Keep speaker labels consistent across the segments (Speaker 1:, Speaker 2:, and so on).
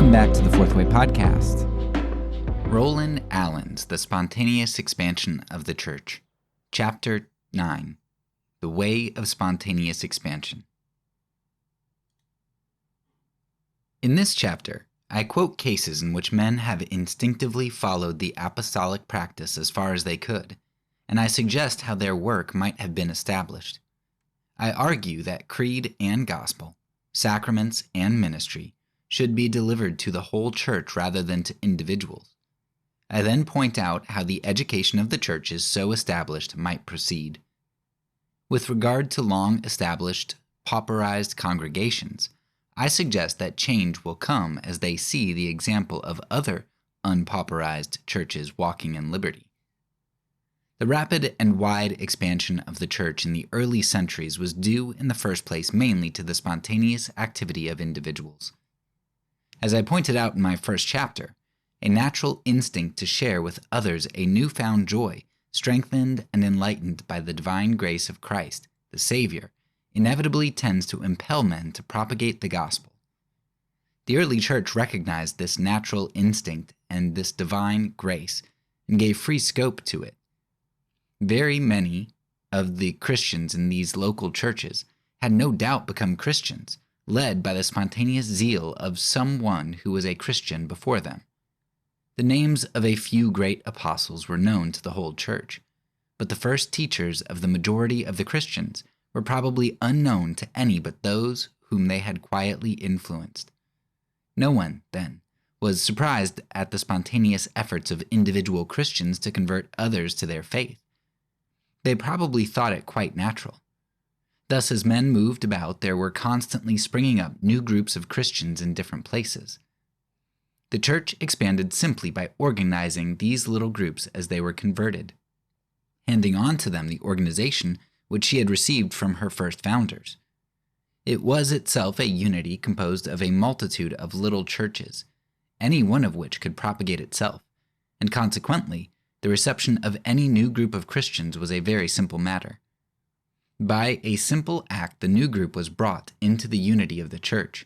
Speaker 1: Welcome back to the Fourth Way Podcast.
Speaker 2: Roland Allen's The Spontaneous Expansion of the Church, Chapter 9, The Way of Spontaneous Expansion. In this chapter, I quote cases in which men have instinctively followed the apostolic practice as far as they could, and I suggest how their work might have been established. I argue that creed and gospel, sacraments and ministry, should be delivered to the whole church rather than to individuals. I then point out how the education of the churches so established might proceed. With regard to long-established, pauperized congregations, I suggest that change will come as they see the example of other unpauperized churches walking in liberty. The rapid and wide expansion of the church in the early centuries was due in the first place mainly to the spontaneous activity of individuals. As I pointed out in my first chapter, a natural instinct to share with others a newfound joy, strengthened and enlightened by the divine grace of Christ, the Savior, inevitably tends to impel men to propagate the gospel. The early church recognized this natural instinct and this divine grace and gave free scope to it. Very many of the Christians in these local churches had no doubt become Christians, led by the spontaneous zeal of someone who was a Christian before them. The names of a few great apostles were known to the whole church, but the first teachers of the majority of the Christians were probably unknown to any but those whom they had quietly influenced. No one, then, was surprised at the spontaneous efforts of individual Christians to convert others to their faith. They probably thought it quite natural. Thus, as men moved about, there were constantly springing up new groups of Christians in different places. The church expanded simply by organizing these little groups as they were converted, handing on to them the organization which she had received from her first founders. It was itself a unity composed of a multitude of little churches, any one of which could propagate itself, and consequently, the reception of any new group of Christians was a very simple matter. By a simple act, the new group was brought into the unity of the church,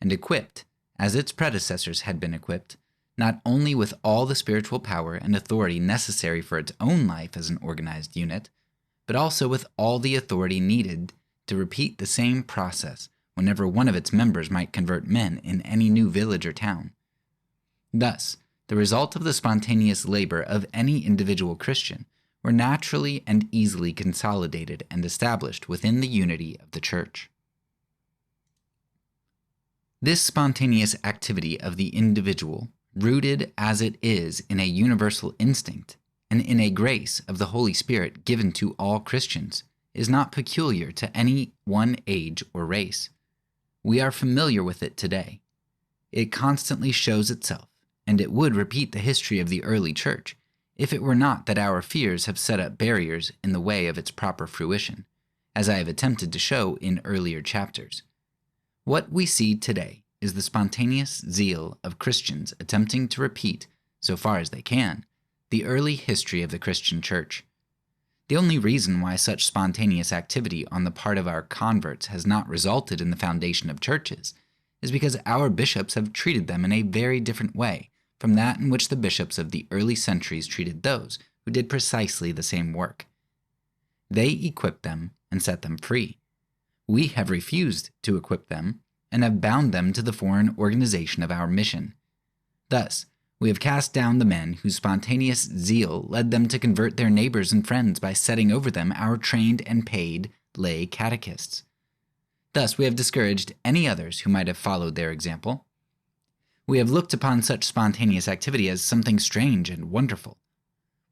Speaker 2: and equipped, as its predecessors had been equipped, not only with all the spiritual power and authority necessary for its own life as an organized unit, but also with all the authority needed to repeat the same process whenever one of its members might convert men in any new village or town. Thus, the result of the spontaneous labor of any individual Christian were naturally and easily consolidated and established within the unity of the church. This spontaneous activity of the individual, rooted as it is in a universal instinct and in a grace of the Holy Spirit given to all Christians, is not peculiar to any one age or race. We are familiar with it today. It constantly shows itself, and it would repeat the history of the early church, if it were not that our fears have set up barriers in the way of its proper fruition, as I have attempted to show in earlier chapters. What we see today is the spontaneous zeal of Christians attempting to repeat, so far as they can, the early history of the Christian church. The only reason why such spontaneous activity on the part of our converts has not resulted in the foundation of churches is because our bishops have treated them in a very different way from that in which the bishops of the early centuries treated those who did precisely the same work. They equipped them and set them free. We have refused to equip them and have bound them to the foreign organization of our mission. Thus, we have cast down the men whose spontaneous zeal led them to convert their neighbors and friends by setting over them our trained and paid lay catechists. Thus, we have discouraged any others who might have followed their example. We have looked upon such spontaneous activity as something strange and wonderful.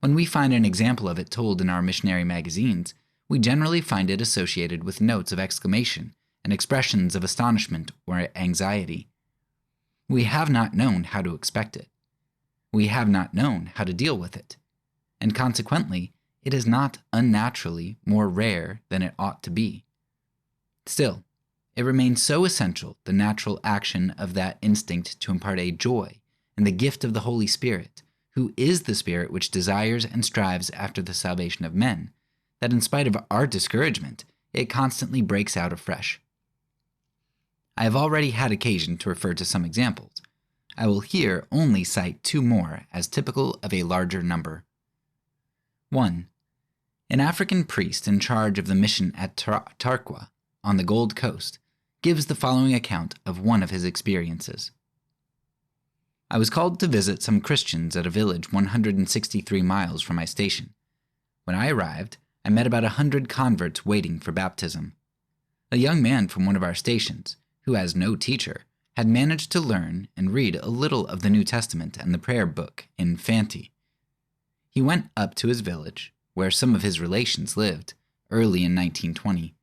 Speaker 2: When we find an example of it told in our missionary magazines, we generally find it associated with notes of exclamation and expressions of astonishment or anxiety. We have not known how to expect it. We have not known how to deal with it, and consequently, it is not unnaturally more rare than it ought to be. Still, it remains so essential, the natural action of that instinct to impart a joy and the gift of the Holy Spirit, who is the Spirit which desires and strives after the salvation of men, that in spite of our discouragement, it constantly breaks out afresh. I have already had occasion to refer to some examples. I will here only cite two more as typical of a larger number. 1. An African priest in charge of the mission at Tarqua on the Gold Coast gives the following account of one of his experiences. I was called to visit some Christians at a village 163 miles from my station. When I arrived, I met about 100 converts waiting for baptism. A young man from one of our stations, who has no teacher, had managed to learn and read a little of the New Testament and the prayer book in Fanti. He went up to his village, where some of his relations lived, early in 1920.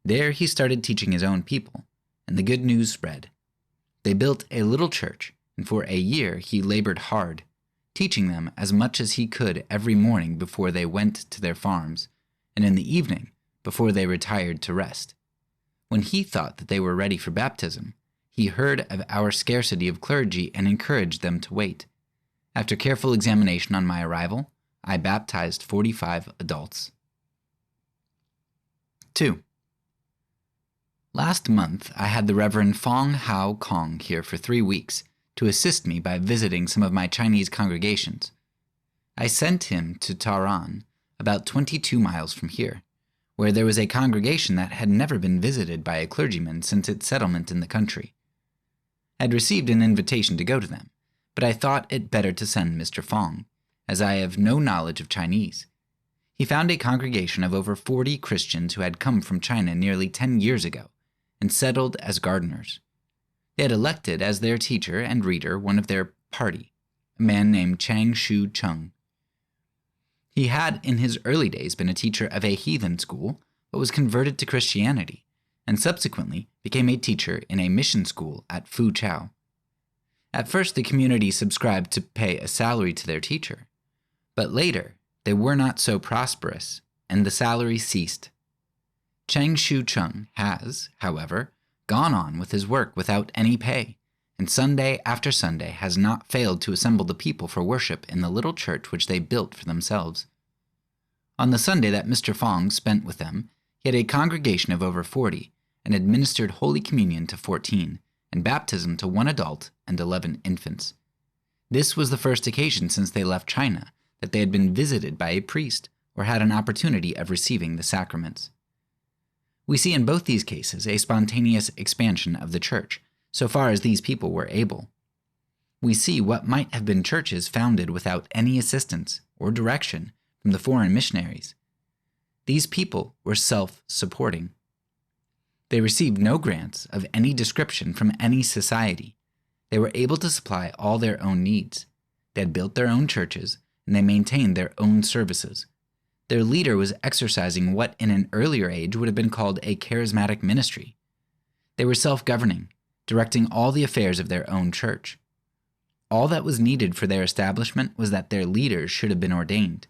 Speaker 2: There he started teaching his own people, and the good news spread. They built a little church, and for a year he labored hard, teaching them as much as he could every morning before they went to their farms, and in the evening before they retired to rest. When he thought that they were ready for baptism, he heard of our scarcity of clergy and encouraged them to wait. After careful examination on my arrival, I baptized 45 adults. 2. Last month, I had the Reverend Fong Hao Kong here for 3 weeks to assist me by visiting some of my Chinese congregations. I sent him to Taran, about 22 miles from here, where there was a congregation that had never been visited by a clergyman since its settlement in the country. I had received an invitation to go to them, but I thought it better to send Mr. Fong, as I have no knowledge of Chinese. He found a congregation of over 40 Christians who had come from China nearly 10 years ago and settled as gardeners. They had elected as their teacher and reader one of their party, a man named Chang Shu Chung. He had in his early days been a teacher of a heathen school, but was converted to Christianity, and subsequently became a teacher in a mission school at Fuchao. At first the community subscribed to pay a salary to their teacher, but later they were not so prosperous, and the salary ceased. Chang Shu Chung has, however, gone on with his work without any pay, and Sunday after Sunday has not failed to assemble the people for worship in the little church which they built for themselves. On the Sunday that Mr. Fong spent with them, he had a congregation of over 40, and administered Holy Communion to 14, and baptism to 1 adult and 11 infants. This was the first occasion since they left China that they had been visited by a priest or had an opportunity of receiving the sacraments. We see in both these cases a spontaneous expansion of the church, so far as these people were able. We see what might have been churches founded without any assistance or direction from the foreign missionaries. These people were self-supporting. They received no grants of any description from any society. They were able to supply all their own needs. They had built their own churches, and they maintained their own services. Their leader was exercising what in an earlier age would have been called a charismatic ministry. They were self-governing, directing all the affairs of their own church. All that was needed for their establishment was that their leaders should have been ordained,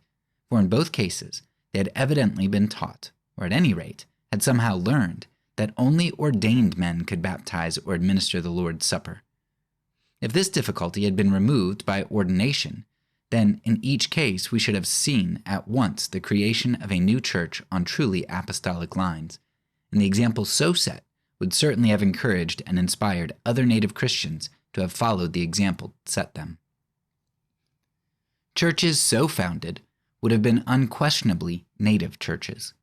Speaker 2: for in both cases they had evidently been taught, or at any rate had somehow learned, that only ordained men could baptize or administer the Lord's Supper. If this difficulty had been removed by ordination, then in each case we should have seen at once the creation of a new church on truly apostolic lines, and the example so set would certainly have encouraged and inspired other native Christians to have followed the example set them. Churches so founded would have been unquestionably native churches.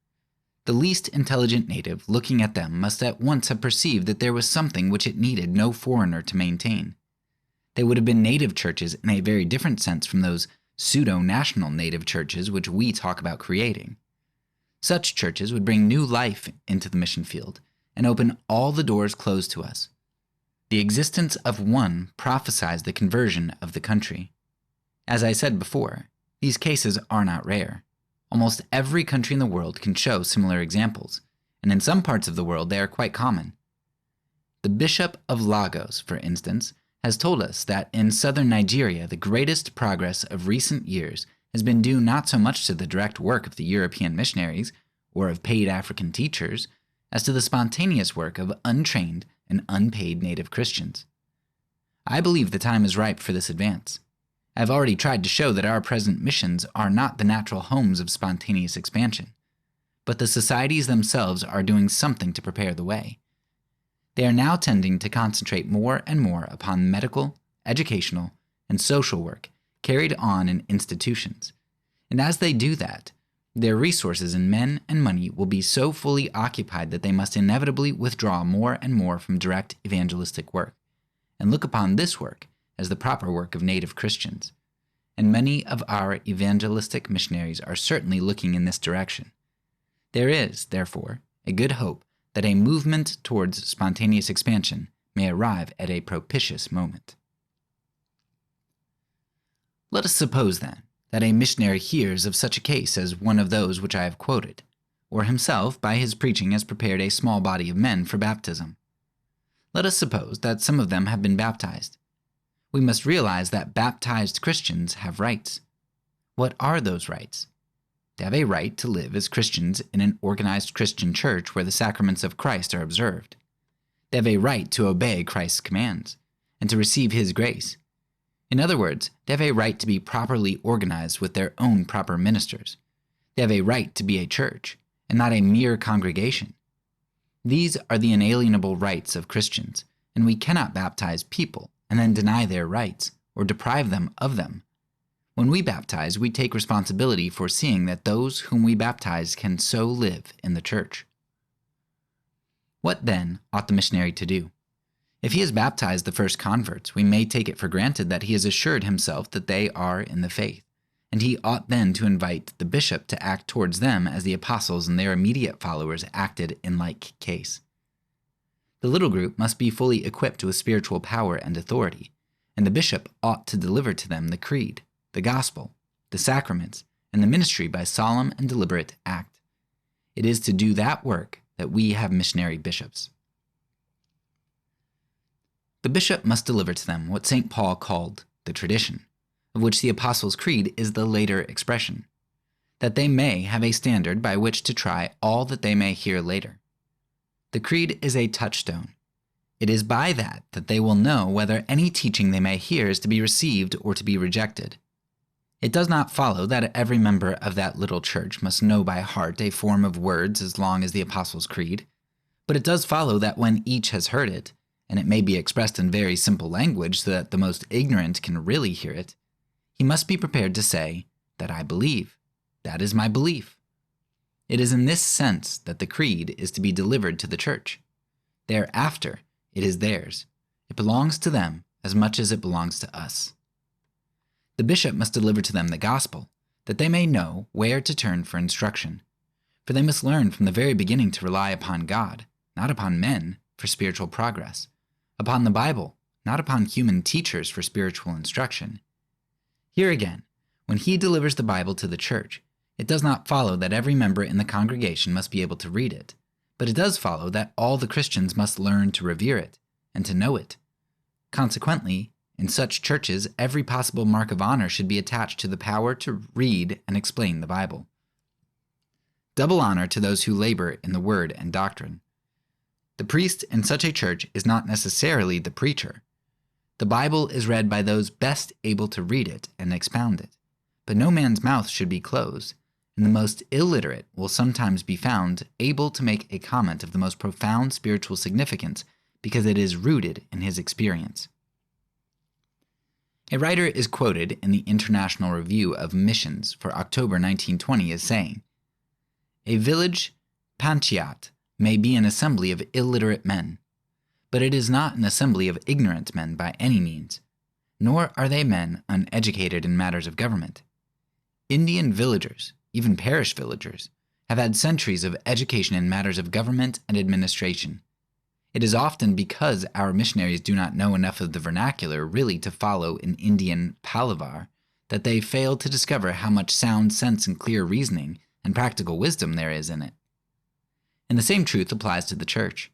Speaker 2: The least intelligent native looking at them must at once have perceived that there was something which it needed no foreigner to maintain. They would have been native churches in a very different sense from those pseudo-national native churches which we talk about creating. Such churches would bring new life into the mission field and open all the doors closed to us. The existence of one prophesies the conversion of the country. As I said before, these cases are not rare. Almost every country in the world can show similar examples, and in some parts of the world they are quite common. The Bishop of Lagos, for instance, has told us that in southern Nigeria the greatest progress of recent years has been due not so much to the direct work of the European missionaries or of paid African teachers, as to the spontaneous work of untrained and unpaid native Christians. I believe the time is ripe for this advance. I have already tried to show that our present missions are not the natural homes of spontaneous expansion, but the societies themselves are doing something to prepare the way. They are now tending to concentrate more and more upon medical, educational, and social work carried on in institutions. And as they do that, their resources in men and money will be so fully occupied that they must inevitably withdraw more and more from direct evangelistic work, and look upon this work as the proper work of native Christians. And many of our evangelistic missionaries are certainly looking in this direction. There is, therefore, a good hope that a movement towards spontaneous expansion may arrive at a propitious moment. Let us suppose, then, that a missionary hears of such a case as one of those which I have quoted, or himself, by his preaching, has prepared a small body of men for baptism. Let us suppose that some of them have been baptized. We must realize that baptized Christians have rights. What are those rights? They have a right to live as Christians in an organized Christian church where the sacraments of Christ are observed. They have a right to obey Christ's commands and to receive His grace. In other words, they have a right to be properly organized with their own proper ministers. They have a right to be a church, and not a mere congregation. These are the inalienable rights of Christians, and we cannot baptize people and then deny their rights or deprive them of them. When we baptize, we take responsibility for seeing that those whom we baptize can so live in the church. What then ought the missionary to do? If he has baptized the first converts, we may take it for granted that he has assured himself that they are in the faith, and he ought then to invite the bishop to act towards them as the apostles and their immediate followers acted in like case. The little group must be fully equipped with spiritual power and authority, and the bishop ought to deliver to them the creed, the gospel, the sacraments, and the ministry by solemn and deliberate act. It is to do that work that we have missionary bishops. The bishop must deliver to them what St. Paul called the tradition, of which the Apostles' Creed is the later expression, that they may have a standard by which to try all that they may hear later. The Creed is a touchstone. It is by that they will know whether any teaching they may hear is to be received or to be rejected. It does not follow that every member of that little church must know by heart a form of words as long as the Apostles' Creed, but it does follow that when each has heard it, and it may be expressed in very simple language so that the most ignorant can really hear it, he must be prepared to say, that I believe. That is my belief. It is in this sense that the creed is to be delivered to the church. Thereafter, it is theirs. It belongs to them as much as it belongs to us. The bishop must deliver to them the gospel, that they may know where to turn for instruction. For they must learn from the very beginning to rely upon God, not upon men, for spiritual progress, upon the Bible, not upon human teachers for spiritual instruction. Here again, when he delivers the Bible to the church, it does not follow that every member in the congregation must be able to read it, but it does follow that all the Christians must learn to revere it and to know it. Consequently, in such churches, every possible mark of honor should be attached to the power to read and explain the Bible. Double honor to those who labor in the word and doctrine. The priest in such a church is not necessarily the preacher. The Bible is read by those best able to read it and expound it, but no man's mouth should be closed, and the most illiterate will sometimes be found able to make a comment of the most profound spiritual significance because it is rooted in his experience. A writer is quoted in the International Review of Missions for October 1920 as saying, "A village panchayat may be an assembly of illiterate men, but it is not an assembly of ignorant men by any means, nor are they men uneducated in matters of government. Indian villagers, even parish villagers, have had centuries of education in matters of government and administration. It is often because our missionaries do not know enough of the vernacular really to follow an Indian palaver that they fail to discover how much sound sense and clear reasoning and practical wisdom there is in it. And the same truth applies to the church.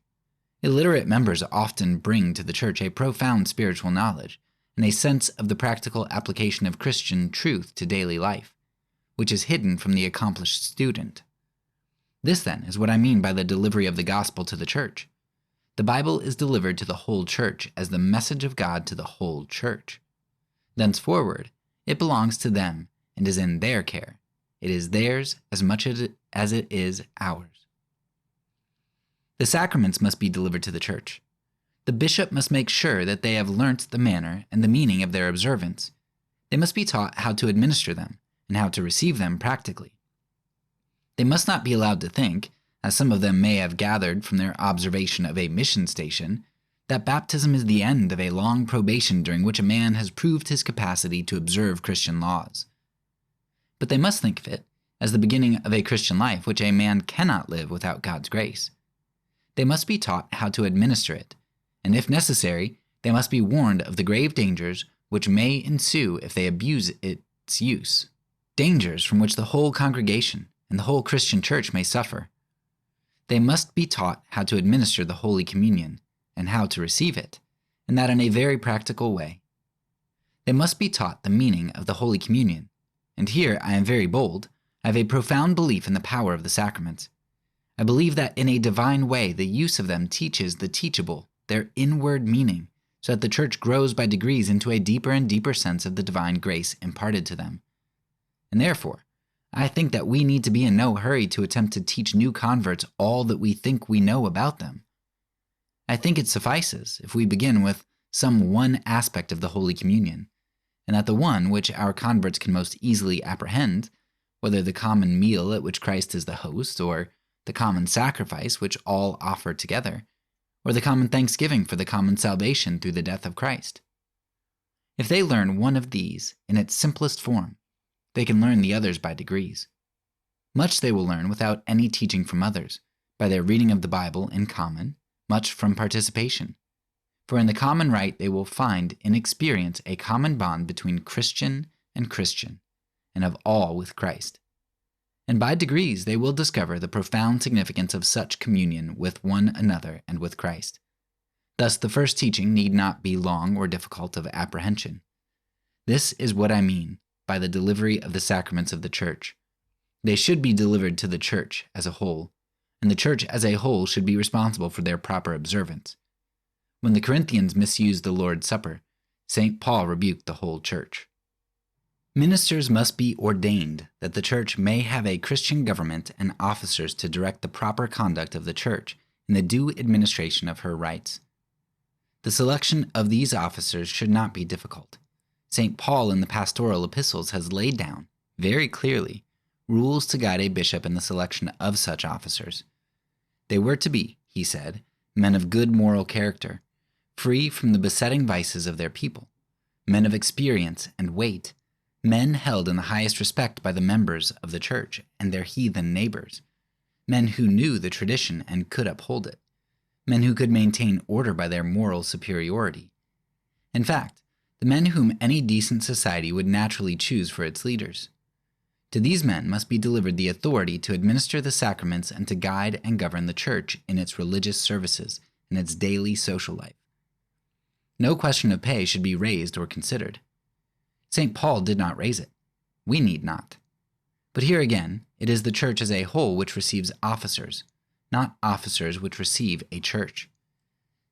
Speaker 2: Illiterate members often bring to the church a profound spiritual knowledge and a sense of the practical application of Christian truth to daily life, which is hidden from the accomplished student. This, then, is what I mean by the delivery of the gospel to the church. The Bible is delivered to the whole church as the message of God to the whole church. Thenceforward, it belongs to them and is in their care. It is theirs as much as it is ours. The sacraments must be delivered to the church. The bishop must make sure that they have learnt the manner and the meaning of their observance. They must be taught how to administer them and how to receive them practically. They must not be allowed to think, as some of them may have gathered from their observation of a mission station, that baptism is the end of a long probation during which a man has proved his capacity to observe Christian laws. But they must think of it as the beginning of a Christian life which a man cannot live without God's grace. They must be taught how to administer it, and if necessary, they must be warned of the grave dangers which may ensue if they abuse its use, dangers from which the whole congregation and the whole Christian church may suffer. They must be taught how to administer the Holy Communion and how to receive it, and that in a very practical way. They must be taught the meaning of the Holy Communion, and here I am very bold. I have a profound belief in the power of the sacraments. I believe that in a divine way the use of them teaches the teachable their inward meaning, so that the church grows by degrees into a deeper and deeper sense of the divine grace imparted to them. And therefore, I think that we need to be in no hurry to attempt to teach new converts all that we think we know about them. I think it suffices if we begin with some one aspect of the Holy Communion, and that the one which our converts can most easily apprehend, whether the common meal at which Christ is the host, or the common sacrifice which all offer together, or the common thanksgiving for the common salvation through the death of Christ. If they learn one of these in its simplest form, they can learn the others by degrees. Much they will learn without any teaching from others, by their reading of the Bible in common, much from participation. For in the common rite they will find in experience a common bond between Christian, and of all with Christ. And by degrees they will discover the profound significance of such communion with one another and with Christ. Thus the first teaching need not be long or difficult of apprehension. This is what I mean by the delivery of the sacraments of the Church. They should be delivered to the Church as a whole, and the Church as a whole should be responsible for their proper observance. When the Corinthians misused the Lord's Supper, St. Paul rebuked the whole Church. Ministers must be ordained that the Church may have a Christian government and officers to direct the proper conduct of the Church in the due administration of her rights. The selection of these officers should not be difficult. St. Paul in the pastoral epistles has laid down, very clearly, rules to guide a bishop in the selection of such officers. They were to be, he said, men of good moral character, free from the besetting vices of their people, men of experience and weight, men held in the highest respect by the members of the Church and their heathen neighbors, men who knew the tradition and could uphold it, men who could maintain order by their moral superiority. In fact, the men whom any decent society would naturally choose for its leaders. To these men must be delivered the authority to administer the sacraments and to guide and govern the Church in its religious services and its daily social life. No question of pay should be raised or considered. St. Paul did not raise it. We need not. But here again, it is the Church as a whole which receives officers, not officers which receive a church.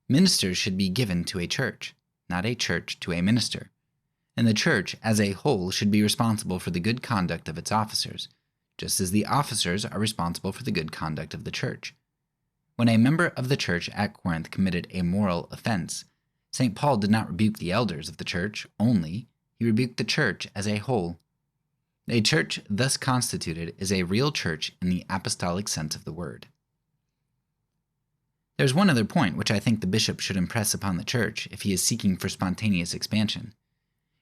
Speaker 2: Ministers should be given to a church, not a church to a minister. And the Church as a whole should be responsible for the good conduct of its officers, just as the officers are responsible for the good conduct of the Church. When a member of the Church at Corinth committed a moral offense, St. Paul did not rebuke the elders of the Church only, he rebuked the Church as a whole. A church thus constituted is a real church in the apostolic sense of the word. There is one other point which I think the bishop should impress upon the Church if he is seeking for spontaneous expansion.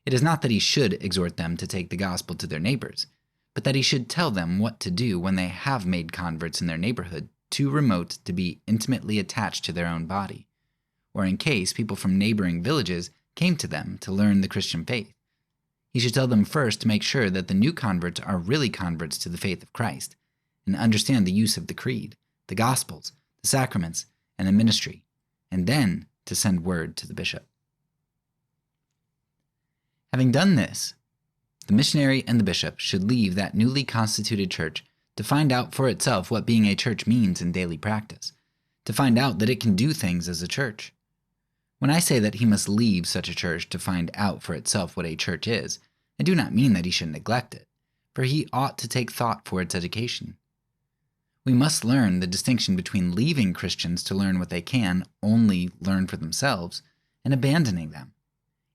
Speaker 2: It is not that he should exhort them to take the gospel to their neighbors, but that he should tell them what to do when they have made converts in their neighborhood too remote to be intimately attached to their own body, or in case people from neighboring villages came to them to learn the Christian faith. He should tell them first to make sure that the new converts are really converts to the faith of Christ, and understand the use of the creed, the gospels, the sacraments, and the ministry, and then to send word to the bishop. Having done this, the missionary and the bishop should leave that newly constituted church to find out for itself what being a church means in daily practice, to find out that it can do things as a church. When I say that he must leave such a church to find out for itself what a church is, I do not mean that he should neglect it, for he ought to take thought for its education. We must learn the distinction between leaving Christians to learn what they can only learn for themselves and abandoning them.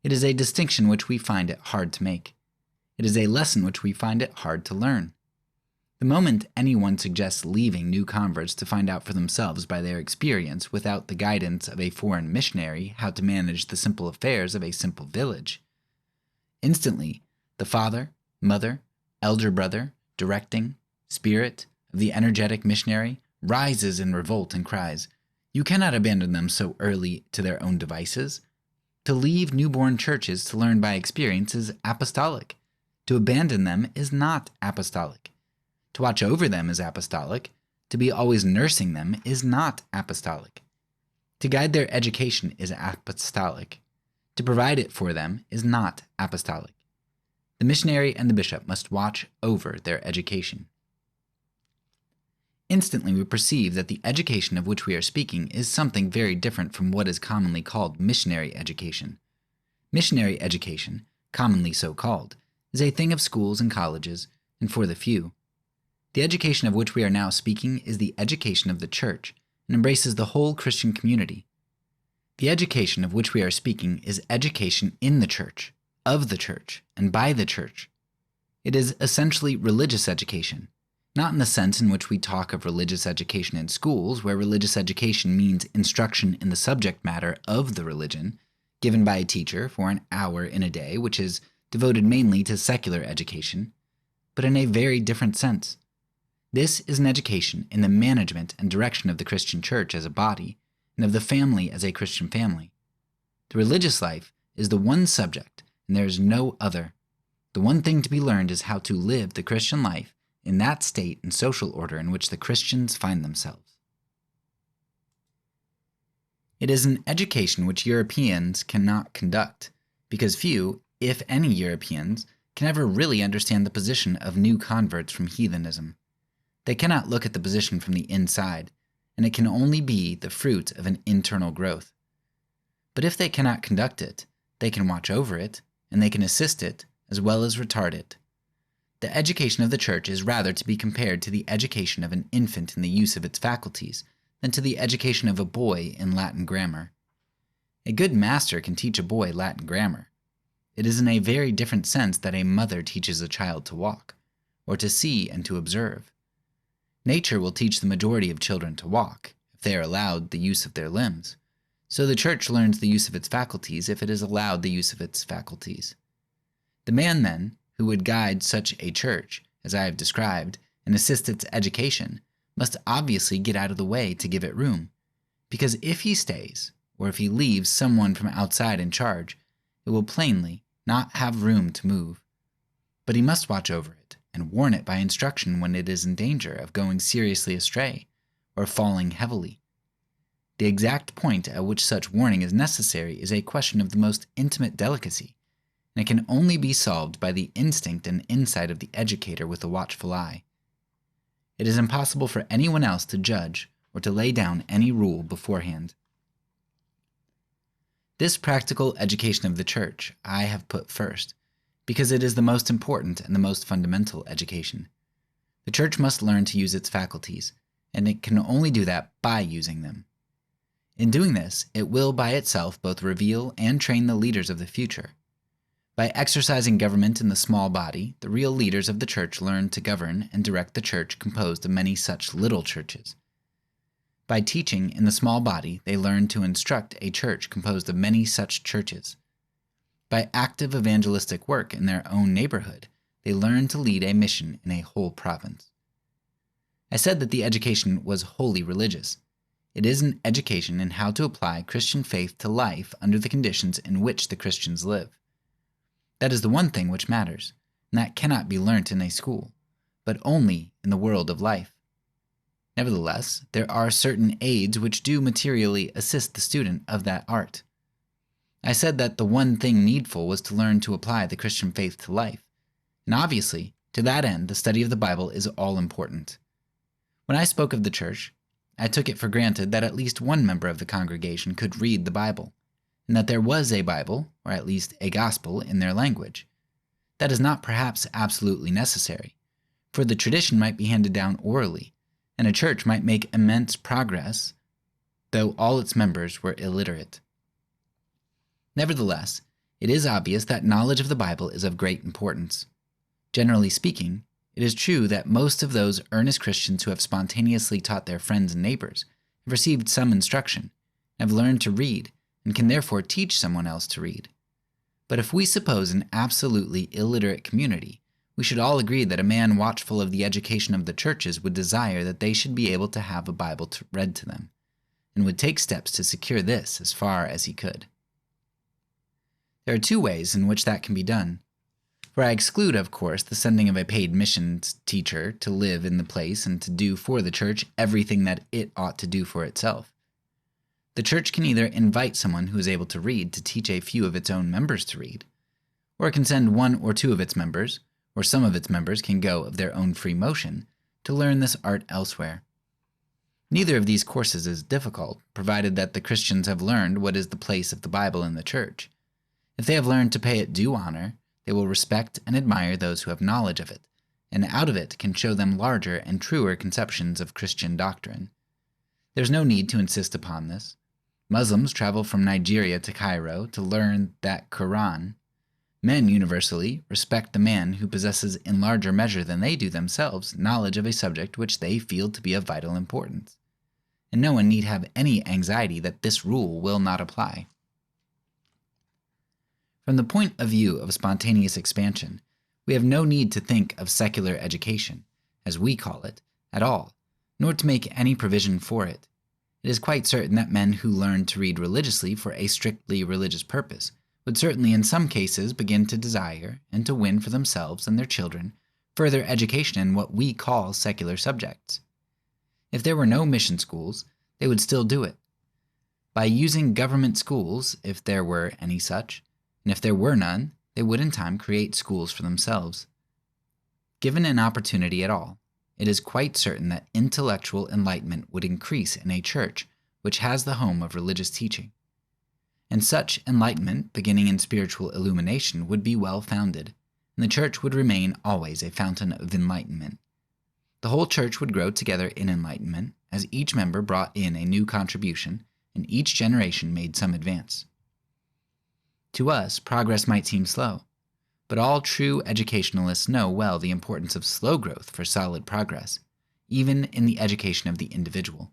Speaker 2: It is a distinction which we find it hard to make. It is a lesson which we find it hard to learn. The moment anyone suggests leaving new converts to find out for themselves by their experience without the guidance of a foreign missionary how to manage the simple affairs of a simple village, instantly the father, mother, elder brother, directing, spirit of the energetic missionary rises in revolt and cries, "You cannot abandon them so early to their own devices. To leave newborn churches to learn by experience is apostolic. To abandon them is not apostolic. To watch over them is apostolic. To be always nursing them is not apostolic. To guide their education is apostolic. To provide it for them is not apostolic. The missionary and the bishop must watch over their education." Instantly we perceive that the education of which we are speaking is something very different from what is commonly called missionary education. Missionary education, commonly so called, is a thing of schools and colleges, and for the few. The education of which we are now speaking is the education of the church, and embraces the whole Christian community. The education of which we are speaking is education in the church, of the church, and by the church. It is essentially religious education, not in the sense in which we talk of religious education in schools, where religious education means instruction in the subject matter of the religion, given by a teacher for an hour in a day, which is devoted mainly to secular education, but in a very different sense. This is an education in the management and direction of the Christian church as a body, and of the family as a Christian family. The religious life is the one subject, and there is no other. The one thing to be learned is how to live the Christian life in that state and social order in which the Christians find themselves. It is an education which Europeans cannot conduct, because few, if any Europeans, can ever really understand the position of new converts from heathenism. They cannot look at the position from the inside, and it can only be the fruit of an internal growth. But if they cannot conduct it, they can watch over it, and they can assist it, as well as retard it. The education of the church is rather to be compared to the education of an infant in the use of its faculties, than to the education of a boy in Latin grammar. A good master can teach a boy Latin grammar. It is in a very different sense that a mother teaches a child to walk, or to see and to observe. Nature will teach the majority of children to walk, if they are allowed the use of their limbs. So the church learns the use of its faculties if it is allowed the use of its faculties. The man, then, who would guide such a church, as I have described, and assist its education, must obviously get out of the way to give it room, because if he stays, or if he leaves someone from outside in charge, it will plainly not have room to move. But he must watch over it, and warn it by instruction when it is in danger of going seriously astray, or falling heavily. The exact point at which such warning is necessary is a question of the most intimate delicacy, and it can only be solved by the instinct and insight of the educator with a watchful eye. It is impossible for anyone else to judge or to lay down any rule beforehand. This practical education of the church I have put first, because it is the most important and the most fundamental education. The church must learn to use its faculties, and it can only do that by using them. In doing this, it will by itself both reveal and train the leaders of the future. By exercising government in the small body, the real leaders of the church learn to govern and direct the church composed of many such little churches. By teaching in the small body, they learn to instruct a church composed of many such churches. By active evangelistic work in their own neighborhood, they learn to lead a mission in a whole province. I said that the education was wholly religious. It is an education in how to apply Christian faith to life under the conditions in which the Christians live. That is the one thing which matters, and that cannot be learnt in a school, but only in the world of life. Nevertheless, there are certain aids which do materially assist the student of that art. I said that the one thing needful was to learn to apply the Christian faith to life, and obviously, to that end, the study of the Bible is all important. When I spoke of the church, I took it for granted that at least one member of the congregation could read the Bible, and that there was a Bible, or at least a gospel, in their language. That is not perhaps absolutely necessary, for the tradition might be handed down orally, and a church might make immense progress, though all its members were illiterate. Nevertheless, it is obvious that knowledge of the Bible is of great importance. Generally speaking, it is true that most of those earnest Christians who have spontaneously taught their friends and neighbors have received some instruction, have learned to read, and can therefore teach someone else to read. But if we suppose an absolutely illiterate community, we should all agree that a man watchful of the education of the churches would desire that they should be able to have a Bible read to them, and would take steps to secure this as far as he could. There are two ways in which that can be done. For I exclude, of course, the sending of a paid missions teacher to live in the place and to do for the church everything that it ought to do for itself. The church can either invite someone who is able to read to teach a few of its own members to read, or it can send one or two of its members, or some of its members can go of their own free motion, to learn this art elsewhere. Neither of these courses is difficult, provided that the Christians have learned what is the place of the Bible in the church. If they have learned to pay it due honor, they will respect and admire those who have knowledge of it, and out of it can show them larger and truer conceptions of Christian doctrine. There is no need to insist upon this. Muslims travel from Nigeria to Cairo to learn that Quran. Men universally respect the man who possesses in larger measure than they do themselves knowledge of a subject which they feel to be of vital importance, and no one need have any anxiety that this rule will not apply. From the point of view of spontaneous expansion, we have no need to think of secular education, as we call it, at all, nor to make any provision for it. It is quite certain that men who learn to read religiously for a strictly religious purpose would certainly in some cases begin to desire and to win for themselves and their children further education in what we call secular subjects. If there were no mission schools, they would still do it. By using government schools, if there were any such, and if there were none, they would in time create schools for themselves. Given an opportunity at all, it is quite certain that intellectual enlightenment would increase in a church which has the home of religious teaching. And such enlightenment, beginning in spiritual illumination, would be well founded, and the church would remain always a fountain of enlightenment. The whole church would grow together in enlightenment, as each member brought in a new contribution, and each generation made some advance. To us, progress might seem slow, but all true educationalists know well the importance of slow growth for solid progress, even in the education of the individual.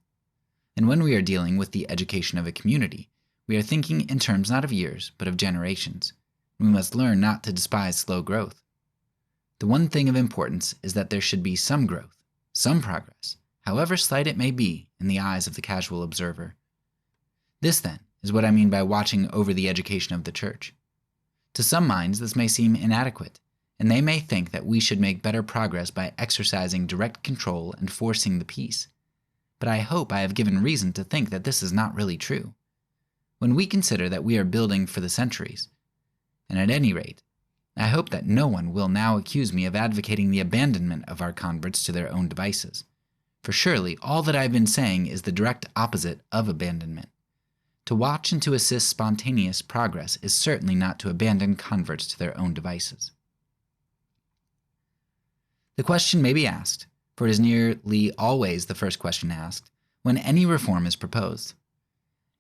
Speaker 2: And when we are dealing with the education of a community, we are thinking in terms not of years, but of generations. We must learn not to despise slow growth. The one thing of importance is that there should be some growth, some progress, however slight it may be in the eyes of the casual observer. This, then, is what I mean by watching over the education of the church. To some minds this may seem inadequate, and they may think that we should make better progress by exercising direct control and forcing the peace. But I hope I have given reason to think that this is not really true. When we consider that we are building for the centuries, and at any rate, I hope that no one will now accuse me of advocating the abandonment of our converts to their own devices, for surely all that I have been saying is the direct opposite of abandonment. To watch and to assist spontaneous progress is certainly not to abandon converts to their own devices. The question may be asked, for it is nearly always the first question asked, when any reform is proposed.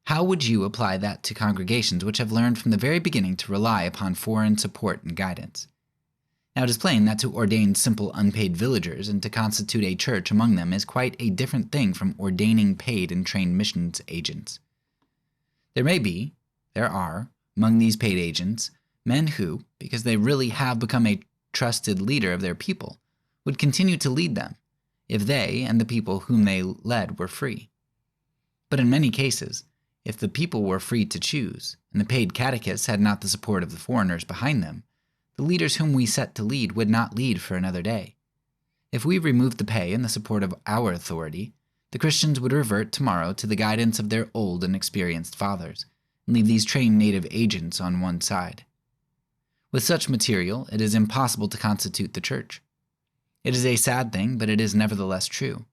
Speaker 2: How would you apply that to congregations which have learned from the very beginning to rely upon foreign support and guidance? Now it is plain that to ordain simple unpaid villagers and to constitute a church among them is quite a different thing from ordaining paid and trained missions agents. There are, among these paid agents, men who, because they really have become a trusted leader of their people, would continue to lead them, if they and the people whom they led were free. But in many cases, if the people were free to choose, and the paid catechists had not the support of the foreigners behind them, the leaders whom we set to lead would not lead for another day. If we removed the pay and the support of our authority, the Christians would revert tomorrow to the guidance of their old and experienced fathers, and leave these trained native agents on one side. With such material, it is impossible to constitute the church. It is a sad thing, but it is nevertheless true,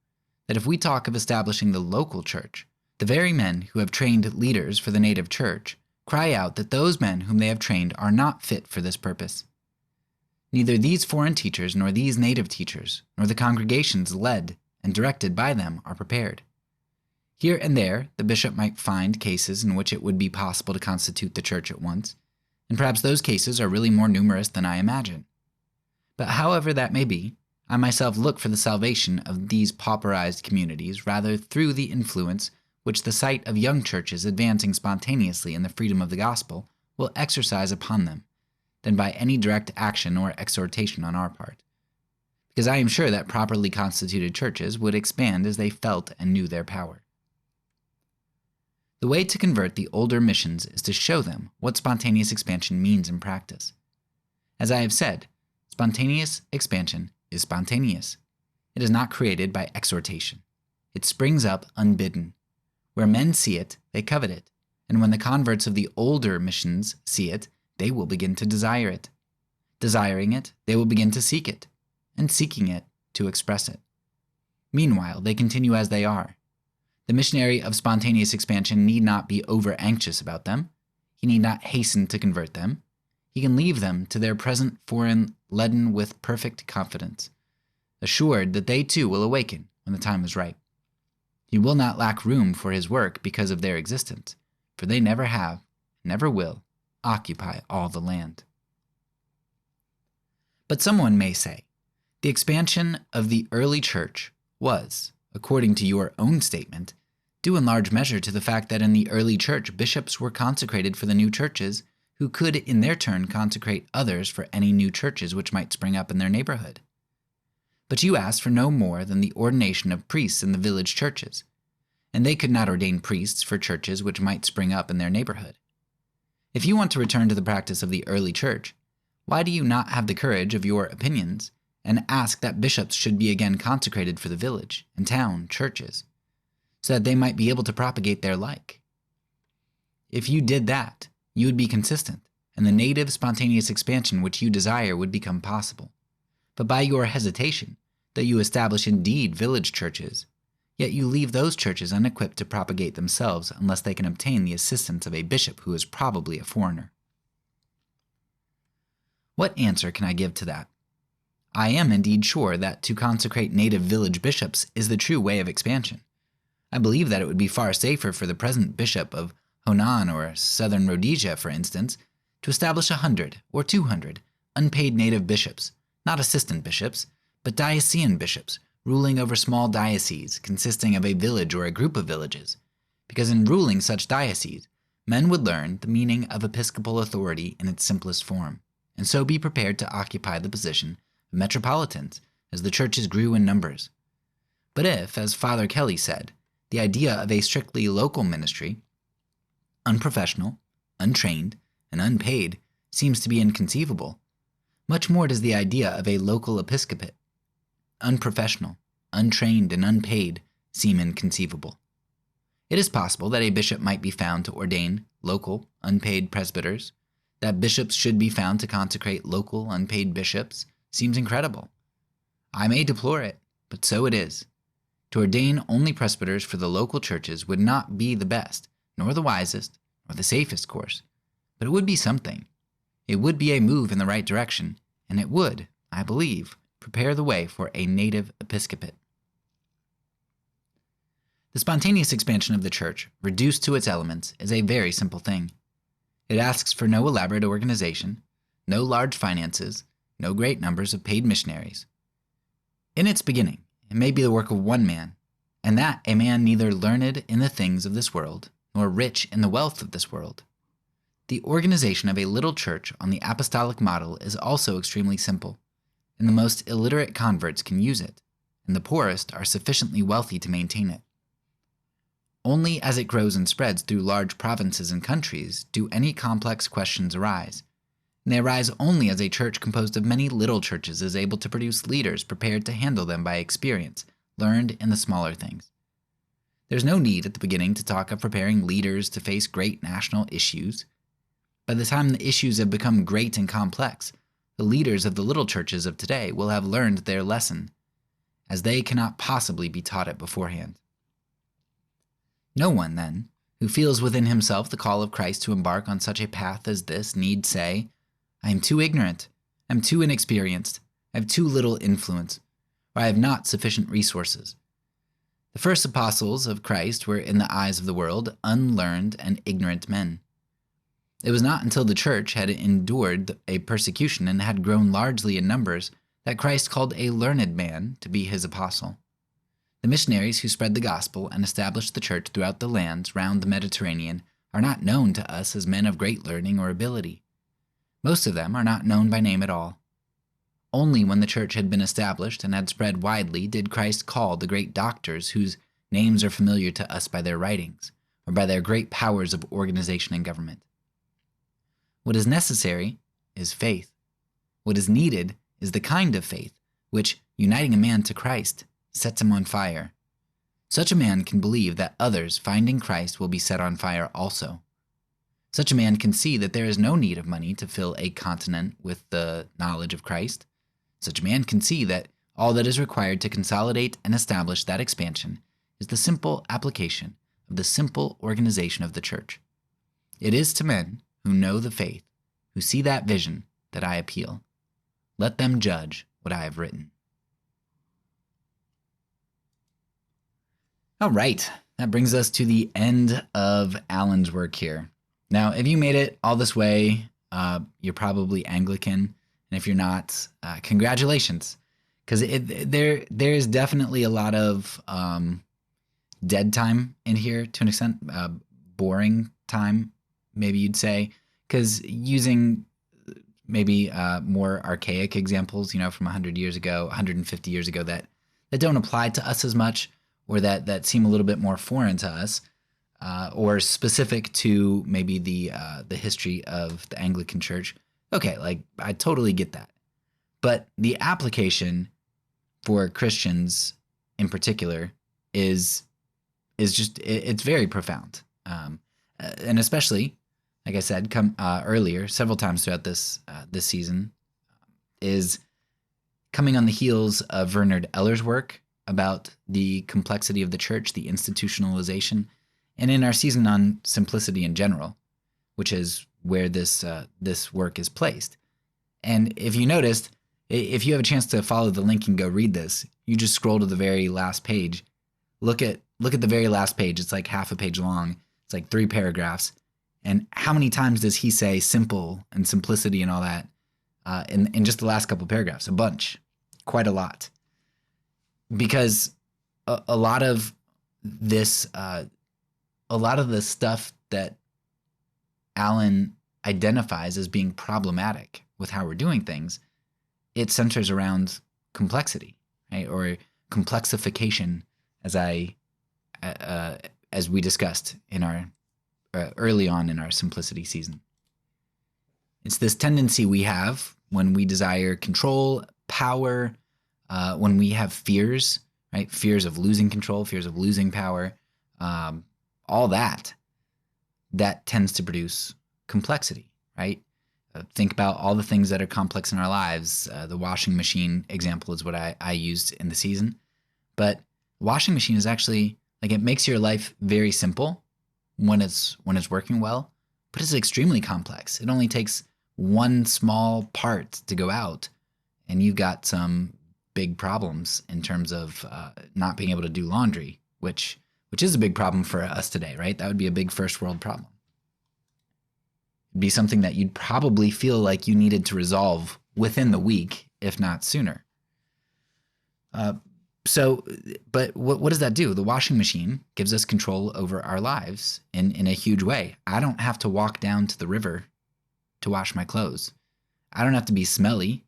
Speaker 2: that if we talk of establishing the local church, the very men who have trained leaders for the native church cry out that those men whom they have trained are not fit for this purpose. Neither these foreign teachers, nor these native teachers, nor the congregations led and directed by them, are prepared. Here and there, the bishop might find cases in which it would be possible to constitute the church at once, and perhaps those cases are really more numerous than I imagine. But however that may be, I myself look for the salvation of these pauperized communities rather through the influence which the sight of young churches advancing spontaneously in the freedom of the gospel will exercise upon them, than by any direct action or exhortation on our part. Because I am sure that properly constituted churches would expand as they felt and knew their power. The way to convert the older missions is to show them what spontaneous expansion means in practice. As I have said, spontaneous expansion is spontaneous. It is not created by exhortation. It springs up unbidden. Where men see it, they covet it, and when the converts of the older missions see it, they will begin to desire it. Desiring it, they will begin to seek it, and seeking it, to express it. Meanwhile, they continue as they are. The missionary of spontaneous expansion need not be over-anxious about them. He need not hasten to convert them. He can leave them to their present foreign leaden with perfect confidence, assured that they too will awaken when the time is ripe. He will not lack room for his work because of their existence, for they never have, never will, occupy all the land. But someone may say, the expansion of the early church was, according to your own statement, due in large measure to the fact that in the early church bishops were consecrated for the new churches who could in their turn consecrate others for any new churches which might spring up in their neighborhood. But you asked for no more than the ordination of priests in the village churches, and they could not ordain priests for churches which might spring up in their neighborhood. If you want to return to the practice of the early church, why do you not have the courage of your opinions and ask that bishops should be again consecrated for the village and town churches, so that they might be able to propagate their like? If you did that, you would be consistent, and the native spontaneous expansion which you desire would become possible. But by your hesitation, that you establish indeed village churches, yet you leave those churches unequipped to propagate themselves unless they can obtain the assistance of a bishop who is probably a foreigner. What answer can I give to that? I am indeed sure that to consecrate native village bishops is the true way of expansion. I believe that it would be far safer for the present bishop of Honan or Southern Rhodesia, for instance, to establish 100 or 200 unpaid native bishops, not assistant bishops, but diocesan bishops, ruling over small dioceses consisting of a village or a group of villages, because in ruling such dioceses, men would learn the meaning of episcopal authority in its simplest form, and so be prepared to occupy the position of metropolitans as the churches grew in numbers. But if, as Father Kelly said, the idea of a strictly local ministry, unprofessional, untrained, and unpaid, seems to be inconceivable, much more does the idea of a local episcopate, unprofessional, untrained, and unpaid, seem inconceivable. It is possible that a bishop might be found to ordain local, unpaid presbyters. That bishops should be found to consecrate local, unpaid bishops seems incredible. I may deplore it, but so it is. To ordain only presbyters for the local churches would not be the best, nor the wisest, nor the safest course, but it would be something. It would be a move in the right direction, and it would, I believe, prepare the way for a native episcopate. The spontaneous expansion of the church, reduced to its elements, is a very simple thing. It asks for no elaborate organization, no large finances, no great numbers of paid missionaries. In its beginning, it may be the work of one man, and that a man neither learned in the things of this world, nor rich in the wealth of this world. The organization of a little church on the apostolic model is also extremely simple, and the most illiterate converts can use it, and the poorest are sufficiently wealthy to maintain it. Only as it grows and spreads through large provinces and countries do any complex questions arise, and they arise only as a church composed of many little churches is able to produce leaders prepared to handle them by experience, learned in the smaller things. There's no need at the beginning to talk of preparing leaders to face great national issues. By the time the issues have become great and complex, the leaders of the little churches of today will have learned their lesson, as they cannot possibly be taught it beforehand. No one, then, who feels within himself the call of Christ to embark on such a path as this need say, I am too ignorant, I am too inexperienced, I have too little influence, or I have not sufficient resources, The first apostles of Christ were, in the eyes of the world, unlearned and ignorant men. It was not until the church had endured a persecution and had grown largely in numbers that Christ called a learned man to be his apostle. The missionaries who spread the gospel and established the church throughout the lands round the Mediterranean are not known to us as men of great learning or ability. Most of them are not known by name at all. Only when the church had been established and had spread widely did Christ call the great doctors whose names are familiar to us by their writings, or by their great powers of organization and government. What is necessary is faith. What is needed is the kind of faith which, uniting a man to Christ, sets him on fire. Such a man can believe that others, finding Christ, will be set on fire also. Such a man can see that there is no need of money to fill a continent with the knowledge of Christ. Such a man can see that all that is required to consolidate and establish that expansion is the simple application of the simple organization of the church. It is to men who know the faith, who see that vision, that I appeal. Let them judge what I have written. All right, that brings us to the end of Alan's work here. Now, if you made it all this way, you're probably Anglican, and if you're not, congratulations, because there is definitely a lot of dead time in here to an extent, boring time, maybe you'd say, because using maybe more archaic examples, from 100 years ago, 150 years ago that don't apply to us as much, or that seem a little bit more foreign to us, or specific to maybe the history of the Anglican Church. Okay, I totally get that. But the application for Christians in particular is just, it's very profound. And especially, like I said, earlier, several times throughout this season, is coming on the heels of Bernard Eller's work about the complexity of the church, the institutionalization, and in our season on simplicity in general, which is where this work is placed. And if you noticed, if you have a chance to follow the link and go read this, you just scroll to the very last page. Look at the very last page. It's like half a page long. It's like 3 paragraphs. And how many times does he say simple and simplicity and all that in just the last couple of paragraphs? A bunch, quite a lot. Because a lot of this, a lot of the stuff that Alan identifies as being problematic with how we're doing things, it centers around complexity, right? Or complexification, as we discussed in our early on in our simplicity season. It's this tendency we have when we desire control, power, when we have fears, right? Fears of losing control, fears of losing power, all that tends to produce complexity, right? Think about all the things that are complex in our lives. The washing machine example is what I used in the season. But washing machine is actually, it makes your life very simple when it's working well, but it's extremely complex. It only takes one small part to go out, and you've got some big problems in terms of not being able to do laundry, which is a big problem for us today, right? That would be a big first world problem. It'd be something that you'd probably feel like you needed to resolve within the week, if not sooner. But what does that do? The washing machine gives us control over our lives in a huge way. I don't have to walk down to the river to wash my clothes. I don't have to be smelly.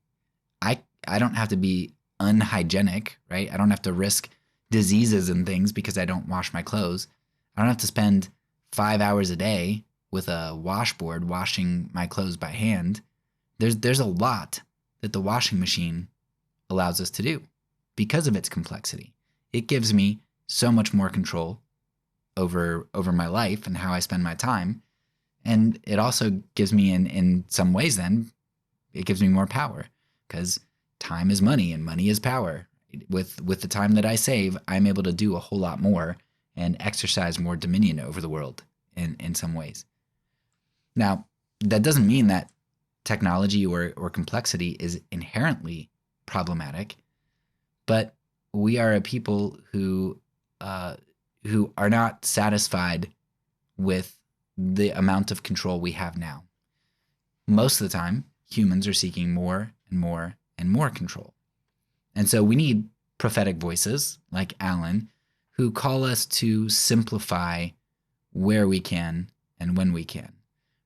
Speaker 2: I don't have to be unhygienic, right? I don't have to risk diseases and things because I don't wash my clothes. I don't have to spend 5 hours a day with a washboard washing my clothes by hand. There's a lot that the washing machine allows us to do because of its complexity. It gives me so much more control over my life and how I spend my time. And it also gives me, in some ways then, it gives me more power, because time is money and money is power. With the time that I save, I'm able to do a whole lot more and exercise more dominion over the world in some ways. Now, that doesn't mean that technology or complexity is inherently problematic, but we are a people who who are not satisfied with the amount of control we have now. Most of the time, humans are seeking more and more and more control. And so we need prophetic voices like Alan who call us to simplify where we can and when we can.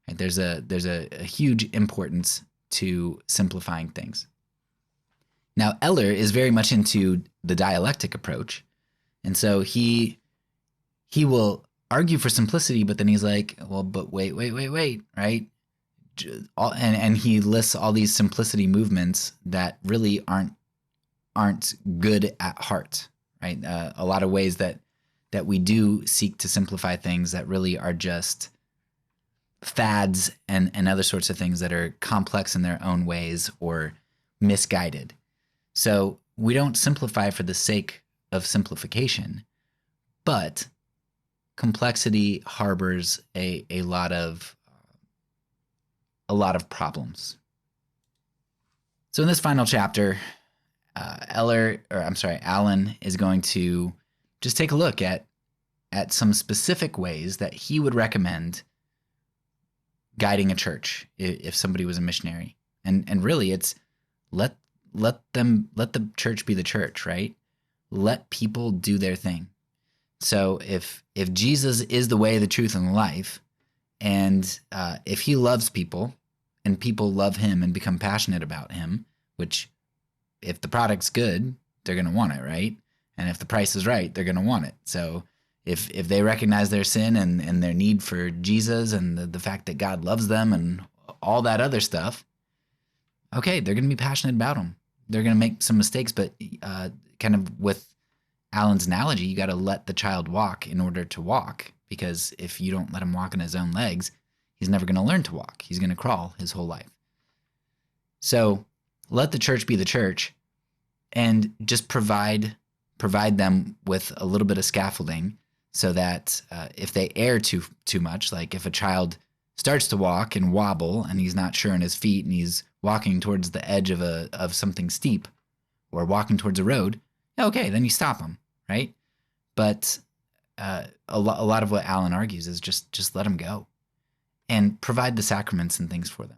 Speaker 2: Right? There's a huge importance to simplifying things. Now, Eller is very much into the dialectic approach. And so he will argue for simplicity, but then he's like, well, but wait, right? And he lists all these simplicity movements that really aren't good at heart, right? A lot of ways that we do seek to simplify things that really are just fads and other sorts of things that are complex in their own ways or misguided. So we don't simplify for the sake of simplification, but complexity harbors a lot of problems. So in this final chapter, Alan is going to just take a look at some specific ways that he would recommend guiding a church if somebody was a missionary. And really it's let the church be the church, right? Let people do their thing. So if Jesus is the way, the truth, and the life, and if he loves people and people love him and become passionate about him, which if the product's good, they're going to want it, right? And if the price is right, they're going to want it. So if they recognize their sin and their need for Jesus and the fact that God loves them and all that other stuff, okay, they're going to be passionate about him. They're going to make some mistakes, but kind of with Alan's analogy, you got to let the child walk in order to walk, because if you don't let him walk on his own legs, he's never going to learn to walk. He's going to crawl his whole life. So let the church be the church and just provide them with a little bit of scaffolding so that if they err too much, like if a child starts to walk and wobble and he's not sure on his feet and he's walking towards the edge of something steep or walking towards a road, okay, then you stop him, right? But a lot of what Alan argues is just let them go and provide the sacraments and things for them.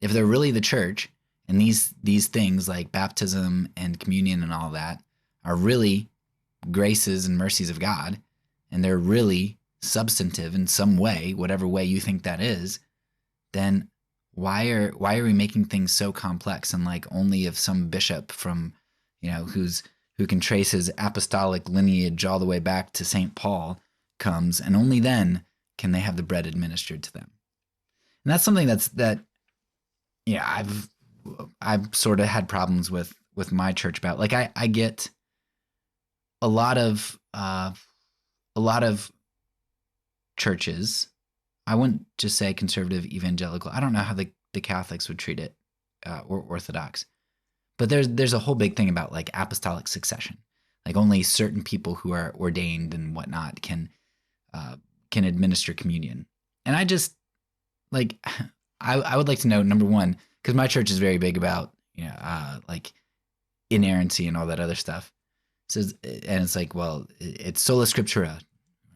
Speaker 2: If they're really the church and these things like baptism and communion and all that are really graces and mercies of God, and they're really substantive in some way, whatever way you think that is, then why are we making things so complex and like only if some bishop from, who can trace his apostolic lineage all the way back to St. Paul comes, and only then can they have the bread administered to them. And that's something I've sort of had problems with my church about. Like I get a lot of churches. I wouldn't just say conservative evangelical. I don't know how the Catholics would treat it, or Orthodox. But there's a whole big thing about like apostolic succession. Like only certain people who are ordained and whatnot can administer communion. And I just like I would like to know, number one, because my church is very big about like inerrancy and all that other stuff. And it's like, well, it's sola scriptura,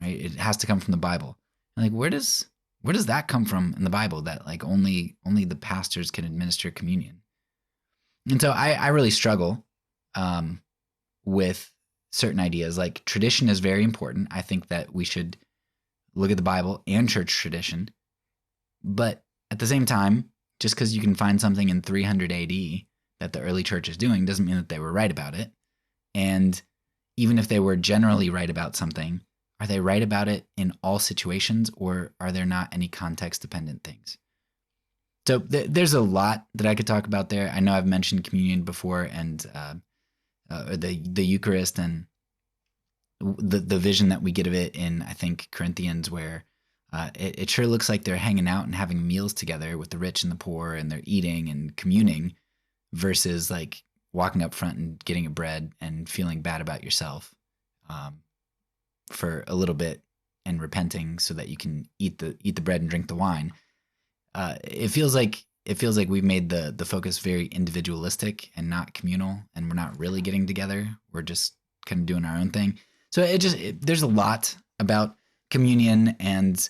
Speaker 2: right? It has to come from the Bible. And like, where does that come from in the Bible that like only the pastors can administer communion? And so I really struggle with certain ideas. Like tradition is very important. I think that we should look at the Bible and church tradition. But at the same time, just because you can find something in 300 AD that the early church is doing doesn't mean that they were right about it. And even if they were generally right about something, are they right about it in all situations, or are there not any context-dependent things? So there's a lot that I could talk about there. I know I've mentioned communion before, and the Eucharist, and the vision that we get of it in, I think, Corinthians, where it sure looks like they're hanging out and having meals together with the rich and the poor, and they're eating and communing, versus like walking up front and getting a bread and feeling bad about yourself for a little bit and repenting so that you can eat the bread and drink the wine. It feels like we've made the focus very individualistic and not communal, and we're not really getting together. We're just kind of doing our own thing. So there's a lot about communion and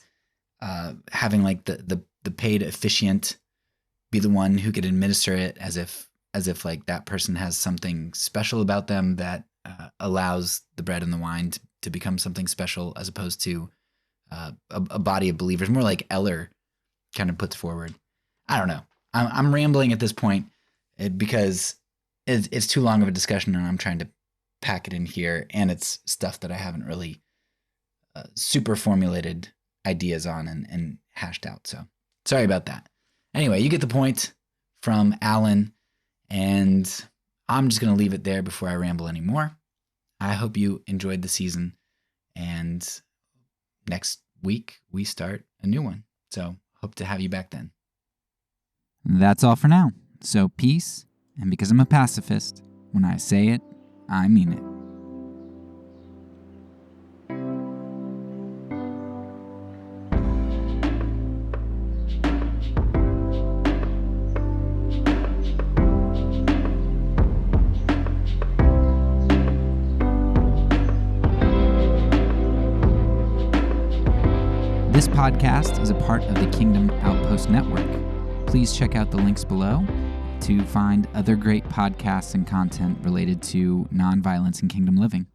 Speaker 2: having like the paid officiant be the one who could administer it as if like that person has something special about them that allows the bread and the wine to become something special, as opposed to a body of believers, more like Eller kind of puts forward. I don't know. I'm rambling at this point because it's too long of a discussion, and I'm trying to pack it in here, and it's stuff that I haven't really super formulated ideas on and hashed out. So sorry about that. Anyway, you get the point from Alan, and I'm just going to leave it there before I ramble anymore. I hope you enjoyed the season, and next week we start a new one. So hope to have you back then.
Speaker 1: That's all for now. So peace, and because I'm a pacifist, when I say it, I mean it. This podcast is a part of the Kingdom Outpost Network. Please check out the links below to find other great podcasts and content related to nonviolence and kingdom living.